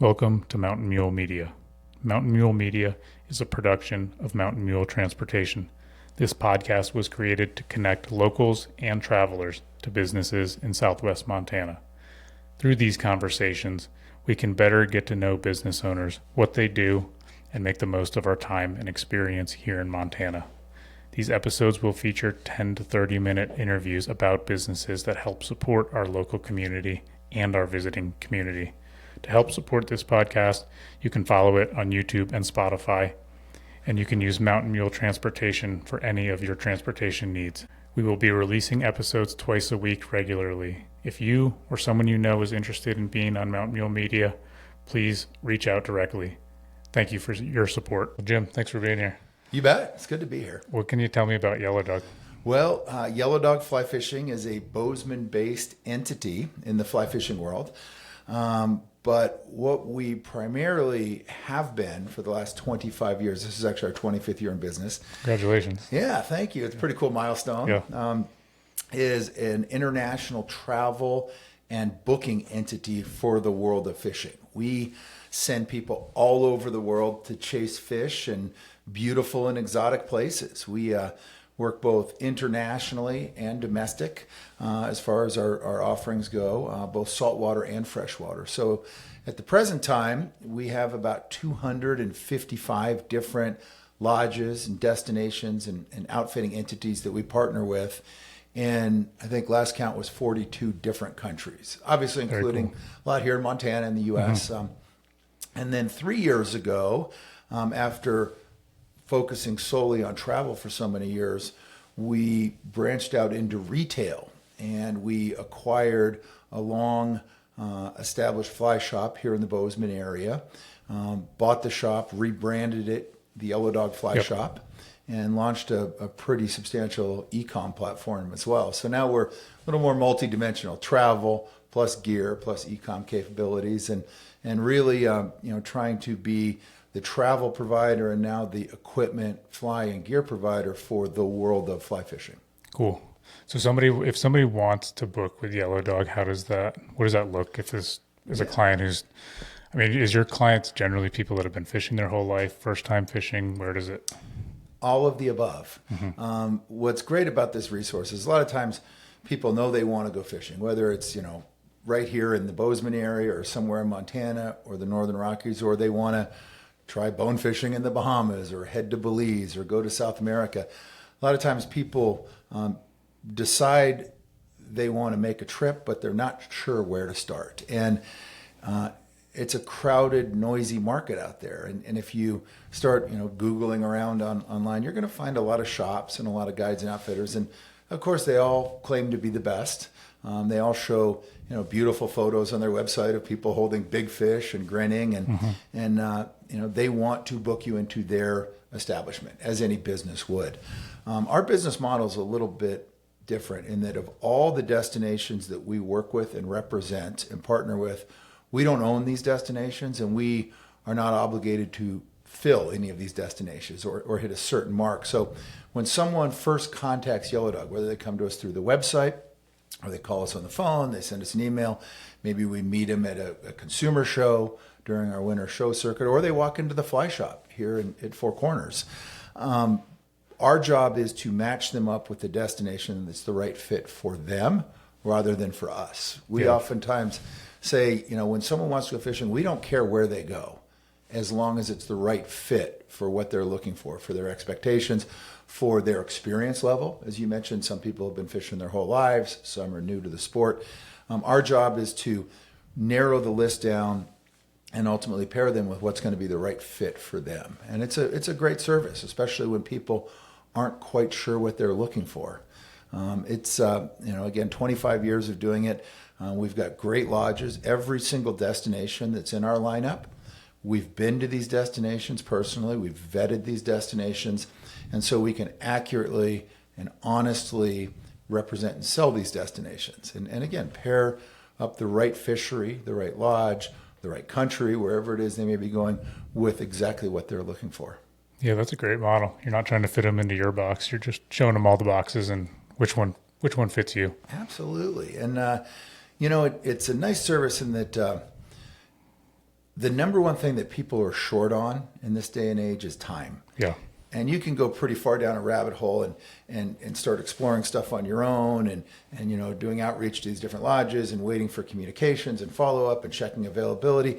Welcome to Mountain Mule Media. Mountain Mule Media is a production of Mountain Mule Transportation. This podcast was created to connect locals and travelers to businesses in southwest Montana. Through these conversations, we can better get to know business owners, what they do, and make the most of our time and experience here in Montana. These episodes will feature 10 to 30-minute interviews about businesses that help support our local community and our visiting community. To help support this podcast, you can follow it on YouTube and Spotify, and you can use Mountain Mule Transportation for any of your transportation needs. We will be releasing episodes twice a week regularly. If you or someone you know is interested in being on Mountain Mule Media, please reach out directly. Thank you for your support. Jim, thanks for being here. You bet. It's good to be here. What can you tell me about Yellow Dog? Well, Yellow Dog Flyfishing is a Bozeman-based entity in the fly fishing world. But what we primarily have been for the last 25 years, this is actually our 25th year in business. Congratulations. Yeah, thank you. It's a pretty cool milestone. Yeah. Is an international travel and booking entity for the world of fishing. We send people all over the world to chase fish in beautiful and exotic places. We work both internationally and domestic as far as our offerings go, both saltwater and freshwater. So at the present time, we have about 255 different lodges and destinations and outfitting entities that we partner with. And I think last count was 42 different countries, obviously including a lot here in Montana and the U.S. And then 3 years ago, after focusing solely on travel for so many years, we branched out into retail, and we acquired a long established fly shop here in the Bozeman area, bought the shop, rebranded it the Yellow Dog Fly Shop, and launched a pretty substantial e-com platform as well. So now we're a little more multidimensional: travel plus gear plus e-com capabilities, and really trying to be the travel provider and now the equipment, fly, and gear provider for the world of fly fishing. Cool. So if somebody wants to book with Yellow Dog, what does that look? If this is a client is your clients generally people that have been fishing their whole life, first time fishing? Where does it? All of the above. What's great about this resource is a lot of times people know they want to go fishing, whether it's, right here in the Bozeman area or somewhere in Montana or the Northern Rockies, or they want to try bone fishing in the Bahamas or head to Belize or go to South America. A lot of times people decide they want to make a trip, but they're not sure where to start. And it's a crowded, noisy market out there. And if you start, Googling around online, you're going to find a lot of shops and a lot of guides and outfitters. And of course, they all claim to be the best. They all show, beautiful photos on their website of people holding big fish and grinning, and they want to book you into their establishment, as any business would. Our business model is a little bit different in that of all the destinations that we work with and represent and partner with, we don't own these destinations, and we are not obligated to fill any of these destinations or hit a certain mark. So when someone first contacts Yellow Dog, whether they come to us through the website, or they call us on the phone, they send us an email, maybe we meet them at a consumer show during our winter show circuit, or they walk into the fly shop here at Four Corners. Our job is to match them up with the destination that's the right fit for them rather than for us. We oftentimes say, when someone wants to go fishing, we don't care where they go, as long as it's the right fit for what they're looking for their expectations, for their experience level. As you mentioned, some people have been fishing their whole lives, some are new to the sport. Our job is to narrow the list down and ultimately pair them with what's going to be the right fit for them. And it's a great service, especially when people aren't quite sure what they're looking for. It's again, 25 years of doing it. We've got great lodges. Every single destination that's in our lineup, we've been to these destinations personally. We've vetted these destinations. And so we can accurately and honestly represent and sell these destinations. And again, pair up the right fishery, the right lodge, the right country, wherever it is they may be going, with exactly what they're looking for. Yeah, that's a great model. You're not trying to fit them into your box. You're just showing them all the boxes and which one fits you. Absolutely. And, it's a nice service in that the number one thing that people are short on in this day and age is time. Yeah. And you can go pretty far down a rabbit hole and start exploring stuff on your own and doing outreach to these different lodges and waiting for communications and follow-up and checking availability.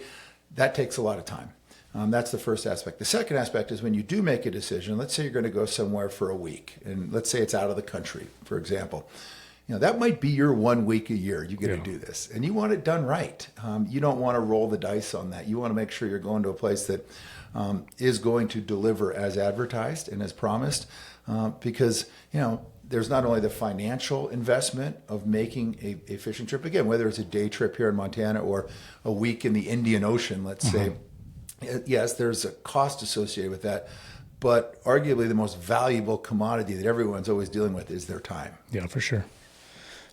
That takes a lot of time. That's the first aspect. The second aspect is when you do make a decision, let's say you're going to go somewhere for a week, and let's say it's out of the country, for example. That might be your 1 week a year you get to do this, and you want it done right. You don't want to roll the dice on that. You want to make sure you're going to a place that is going to deliver as advertised and as promised, because there's not only the financial investment of making a fishing trip, again, whether it's a day trip here in Montana or a week in the Indian Ocean, let's say. Yes, there's a cost associated with that, but arguably the most valuable commodity that everyone's always dealing with is their time. Yeah, for sure.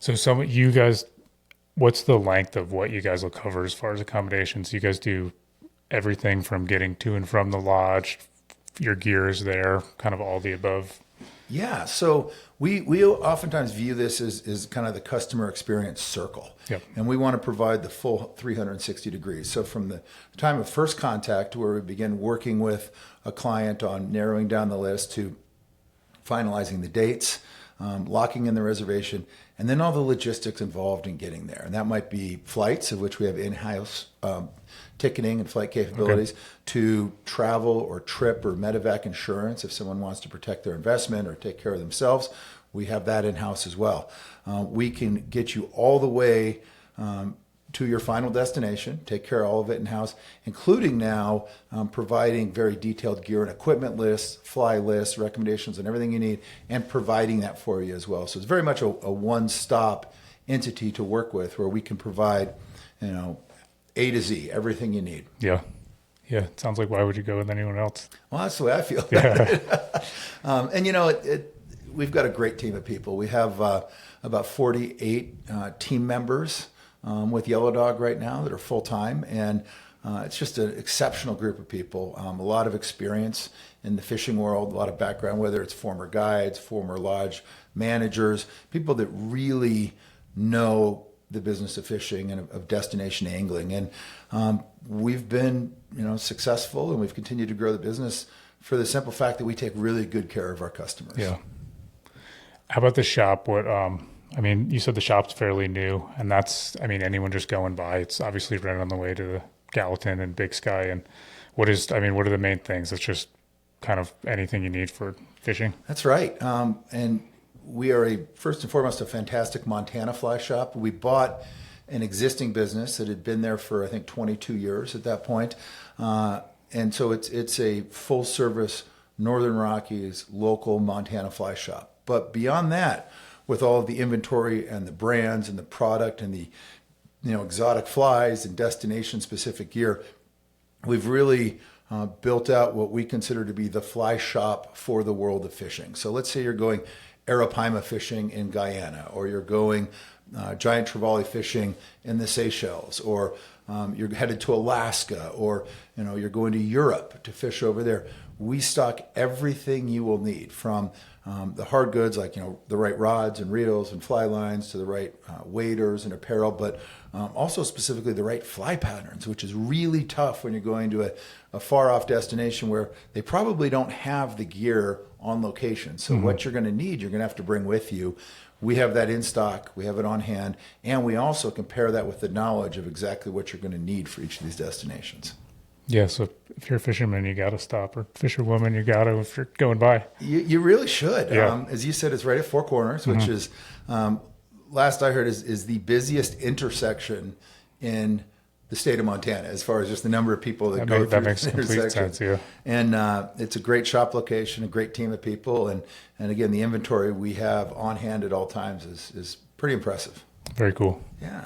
So you guys, what's the length of what you guys will cover as far as accommodations? You guys do everything from getting to and from the lodge, your gear is there, kind of all the above? Yeah, so we oftentimes view this as kind of the customer experience circle. Yep. And we want to provide the full 360 degrees. So from the time of first contact, where we begin working with a client on narrowing down the list, to finalizing the dates, locking in the reservation, and then all the logistics involved in getting there. And that might be flights, of which we have in-house ticketing and flight capabilities, to travel or trip or medevac insurance if someone wants to protect their investment or take care of themselves. We have that in-house as well. We can get you all the way to your final destination, take care of all of it in-house, including now providing very detailed gear and equipment lists, fly lists, recommendations, and everything you need, and providing that for you as well. So it's very much a one-stop entity to work with, where we can provide, A to Z, everything you need. Yeah. Yeah. It sounds like, why would you go with anyone else? Well, that's the way I feel. Yeah. And we've got a great team of people. We have about 48 team members with Yellow Dog right now that are full-time, and it's just an exceptional group of people. A lot of experience in the fishing world, a lot of background, whether it's former guides, former lodge managers, people that really know the business of fishing and of destination angling. And we've been successful, and we've continued to grow the business for the simple fact that we take really good care of our customers. Yeah. How about the shop? You said the shop's fairly new, and that's, anyone just going by, it's obviously right on the way to the Gallatin and Big Sky. And what are the main things? It's just kind of anything you need for fishing? That's right. And we are first and foremost, a fantastic Montana fly shop. We bought an existing business that had been there for, I think, 22 years at that point. And so it's a full service Northern Rockies local Montana fly shop. But beyond that, with all of the inventory and the brands and the product and the exotic flies and destination specific gear, we've really built out what we consider to be the fly shop for the world of fishing. So let's say you're going arapaima fishing in Guyana, or you're going giant trevally fishing in the Seychelles, or you're headed to Alaska, or you're going to Europe to fish over there. We stock everything you will need, from the hard goods like the right rods and reels and fly lines, to the right waders and apparel, but also specifically the right fly patterns, which is really tough when you're going to a far off destination where they probably don't have the gear on location. So what you're going to need, you're going to have to bring with you. We have that in stock, we have it on hand, and we also compare that with the knowledge of exactly what you're going to need for each of these destinations. Yeah, so if you're a fisherman, you got to stop, or fisherwoman, you got to if you're going by. You really should. Yeah. As you said, it's right at Four Corners, which is, last I heard, is the busiest intersection in the state of Montana, as far as just the number of people that go through that makes the complete intersection. sense, yeah. And it's a great shop location, a great team of people, and again, the inventory we have on hand at all times is pretty impressive. Very cool. Yeah.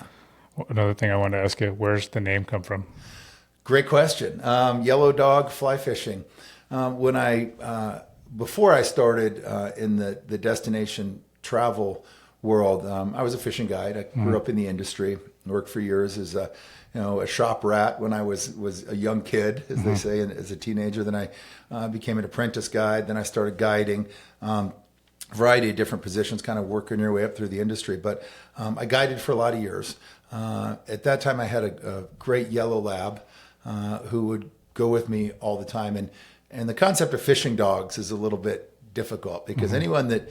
Another thing I wanted to ask you, where's the name come from? Great question. Yellow Dog Flyfishing. Before I started in the destination travel world, I was a fishing guide. I grew up in the industry, worked for years as a shop rat when I was a young kid, as they say, and as a teenager. Then I became an apprentice guide. Then I started guiding. Variety of different positions, kind of working your way up through the industry. But I guided for a lot of years. At that time, I had a great yellow lab who would go with me all the time. And the concept of fishing dogs is a little bit difficult because anyone that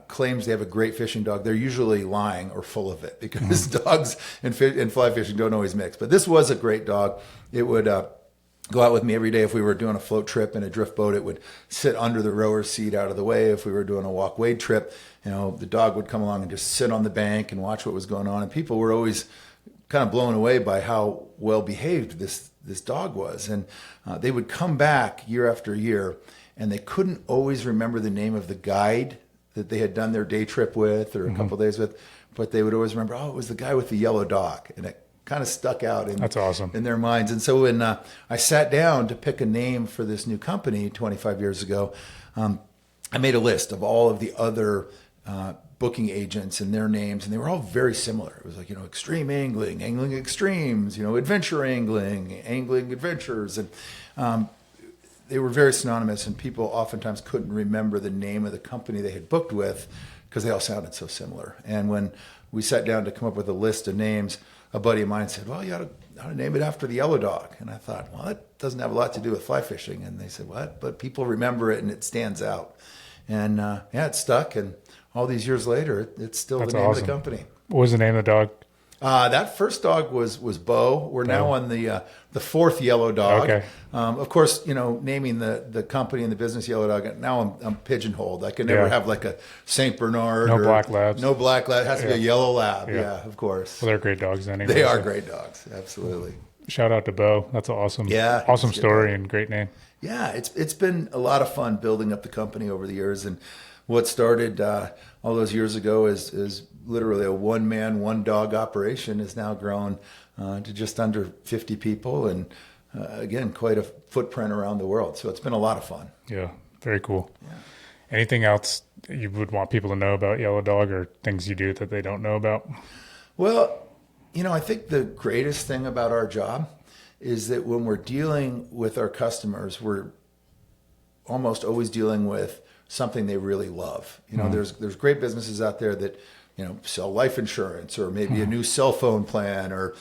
claims they have a great fishing dog, they're usually lying or full of it because dogs and fly fishing don't always mix. But this was a great dog. It would go out with me every day. If we were doing a float trip in a drift boat, it would sit under the rower's seat out of the way. If we were doing a walk wade trip, the dog would come along and just sit on the bank and watch what was going on. And people were always kind of blown away by how well behaved this dog was. And they would come back year after year, and they couldn't always remember the name of the guide that they had done their day trip with or a couple days with, but they would always remember, oh, it was the guy with the yellow dog. And it kind of stuck out That's awesome. in their minds. And so when I sat down to pick a name for this new company 25 years ago, I made a list of all of the other booking agents and their names, and they were all very similar. It was like, extreme angling, angling extremes, adventure angling, angling adventures. And they were very synonymous, and people oftentimes couldn't remember the name of the company they had booked with because they all sounded so similar. And when we sat down to come up with a list of names, a buddy of mine said, well, you ought to name it after the Yellow Dog. And I thought, well, that doesn't have a lot to do with fly fishing. And they said, what? But people remember it, and it stands out. And it stuck. And all these years later, it's still the name of the company. What was the name of the dog? That first dog was Bo. We're now on the fourth Yellow Dog. Okay. Of course, naming the company and the business Yellow Dog. Now I'm pigeonholed. I can never have like a Saint Bernard. No black labs. No black lab. It has to be a yellow lab. Yeah, of course. Well, they're great dogs anyway. They are great dogs. Absolutely. Shout out to Bo. That's awesome. Yeah. Awesome story and great name. Yeah, it's been a lot of fun building up the company over the years. And what started all those years ago is literally a one-man, one-dog operation has now grown to just under 50 people, and again, quite a footprint around the world. So it's been a lot of fun. Yeah, very cool. Yeah. Anything else you would want people to know about Yellow Dog, or things you do that they don't know about? Well, I think the greatest thing about our job is that when we're dealing with our customers, we're almost always dealing with something they really love. There's great businesses out there that sell life insurance, or maybe a new cell phone plan, or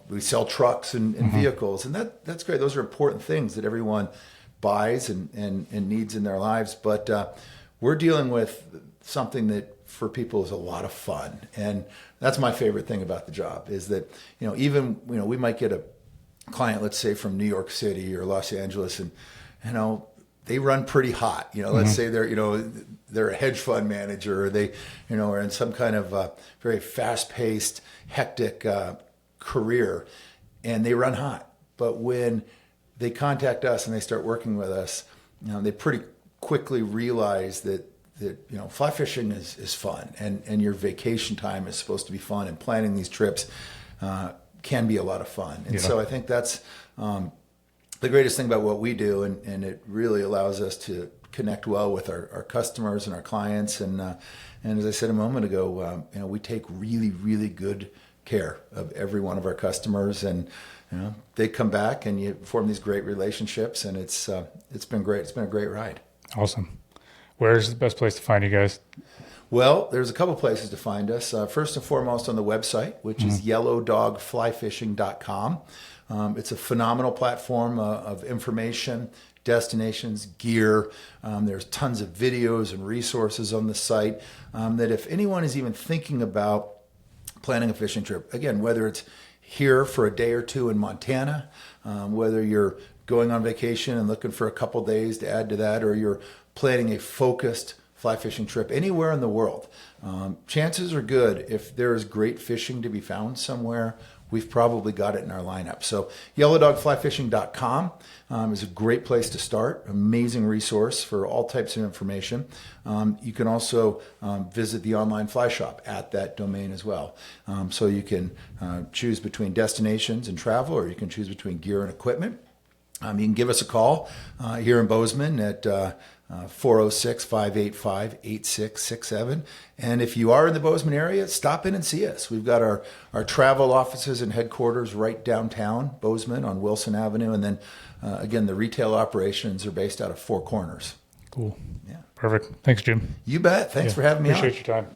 we sell trucks and vehicles, and that's great. Those are important things that everyone buys and needs in their lives. But we're dealing with something that for people is a lot of fun, and that's my favorite thing about the job is that even we might get a client, let's say from New York City or Los Angeles, and they run pretty hot. Let's say they're a hedge fund manager, or they are in some kind of very fast-paced, hectic career, and they run hot. But when they contact us and they start working with us, they pretty quickly realize that fly fishing is fun, and your vacation time is supposed to be fun, and planning these trips can be a lot of fun. And so I think that's the greatest thing about what we do, and it really allows us to connect well with our customers and our clients. And as I said a moment ago, we take really, really good care of every one of our customers, and they come back and you form these great relationships, and it's been great. It's been a great ride. Awesome. Where's the best place to find you guys? Well, there's a couple places to find us. First and foremost on the website, which is yellowdogflyfishing.com. It's a phenomenal platform of information, destinations, gear. There's tons of videos and resources on the site that if anyone is even thinking about planning a fishing trip, again, whether it's here for a day or two in Montana, whether you're going on vacation and looking for a couple days to add to that, or you're planning a focused fly fishing trip anywhere in the world, chances are good if there is great fishing to be found somewhere, we've probably got it in our lineup. So yellowdogflyfishing.com is a great place to start. Amazing resource for all types of information. You can also visit the online fly shop at that domain as well. So you can choose between destinations and travel, or you can choose between gear and equipment. You can give us a call here in Bozeman at 406-585-8667. And if you are in the Bozeman area, stop in and see us. We've got our travel offices and headquarters right downtown Bozeman on Wilson Avenue. And then, again, the retail operations are based out of Four Corners. Cool. Yeah. Perfect. Thanks, Jim. You bet. Thanks for having me on. Appreciate your time.